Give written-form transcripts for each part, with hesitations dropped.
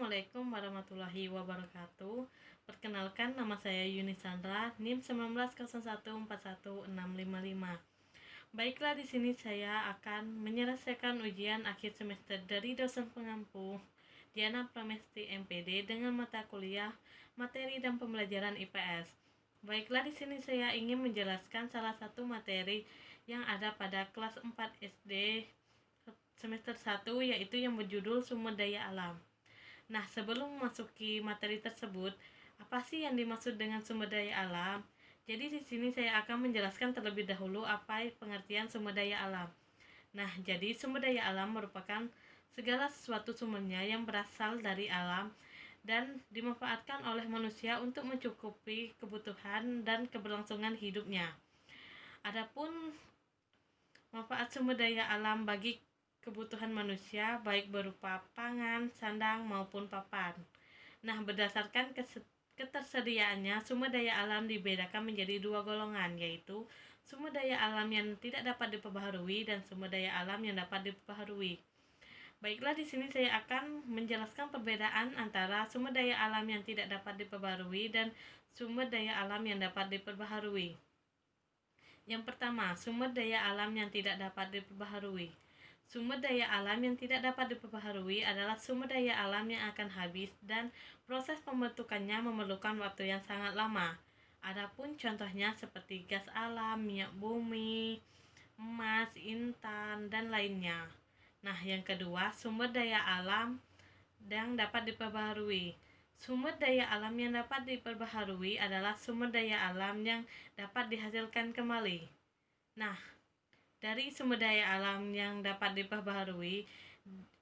Assalamualaikum warahmatullahi wabarakatuh. Perkenalkan, nama saya Yuni Sandra, NIM 1901414655. Baiklah, di sini saya akan menyelesaikan ujian akhir semester dari dosen pengampu Diana Pramesti MPD dengan mata kuliah Materi dan Pembelajaran IPS. Baiklah, di sini saya ingin menjelaskan salah satu materi yang ada pada kelas 4 SD semester 1, yaitu yang berjudul Sumber Daya Alam. Nah, sebelum memasuki materi tersebut, apa sih yang dimaksud dengan sumber daya alam? Jadi di sini saya akan menjelaskan terlebih dahulu apa pengertian sumber daya alam. Nah, jadi sumber daya alam merupakan segala sesuatu sumbernya yang berasal dari alam dan dimanfaatkan oleh manusia untuk mencukupi kebutuhan dan keberlangsungan hidupnya. Adapun manfaat sumber daya alam bagi kebutuhan manusia baik berupa pangan, sandang maupun papan. Nah, berdasarkan ketersediaannya, sumber daya alam dibedakan menjadi dua golongan, yaitu sumber daya alam yang tidak dapat diperbaharui dan sumber daya alam yang dapat diperbaharui. Baiklah, di sini saya akan menjelaskan perbedaan antara sumber daya alam yang tidak dapat diperbaharui dan sumber daya alam yang dapat diperbaharui. Yang pertama, sumber daya alam yang tidak dapat diperbaharui. Sumber daya alam yang tidak dapat diperbaharui adalah sumber daya alam yang akan habis dan proses pembentukannya memerlukan waktu yang sangat lama. Adapun contohnya seperti gas alam, minyak bumi, emas, intan, dan lainnya. Nah, yang kedua, sumber daya alam yang dapat diperbaharui. Sumber daya alam yang dapat diperbaharui adalah sumber daya alam yang dapat dihasilkan kembali. Nah, dari sumber daya alam yang dapat diperbaharui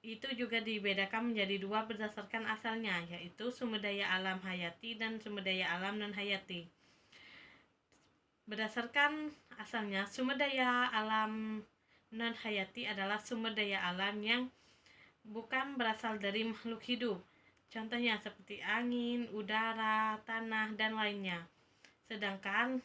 itu juga dibedakan menjadi dua berdasarkan asalnya, yaitu sumber daya alam hayati dan sumber daya alam non-hayati. Berdasarkan asalnya, sumber daya alam non-hayati adalah sumber daya alam yang bukan berasal dari makhluk hidup. Contohnya seperti angin, udara, tanah, dan lainnya. Sedangkan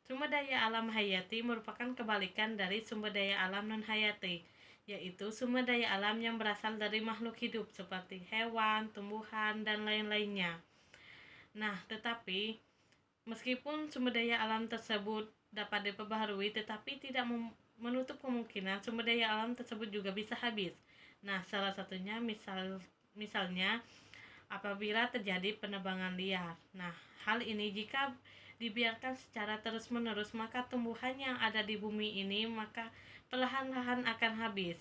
sumber daya alam hayati merupakan kebalikan dari sumber daya alam non-hayati, yaitu sumber daya alam yang berasal dari makhluk hidup seperti hewan, tumbuhan, dan lain-lainnya. Nah, tetapi meskipun sumber daya alam tersebut dapat diperbaharui, tetapi tidak menutup kemungkinan sumber daya alam tersebut juga bisa habis. Nah, salah satunya misalnya apabila terjadi penebangan liar. Nah, hal ini jika dibiarkan secara terus-menerus, maka tumbuhan yang ada di bumi ini maka perlahan-lahan akan habis.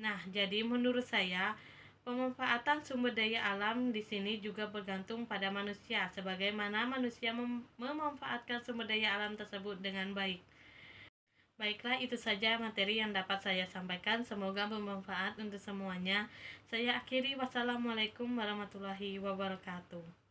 Nah, jadi menurut saya pemanfaatan sumber daya alam di sini juga bergantung pada manusia, sebagaimana manusia memanfaatkan sumber daya alam tersebut dengan baik. Baiklah, itu saja materi yang dapat saya sampaikan. Semoga bermanfaat untuk semuanya. Saya akhiri. Wassalamualaikum warahmatullahi wabarakatuh.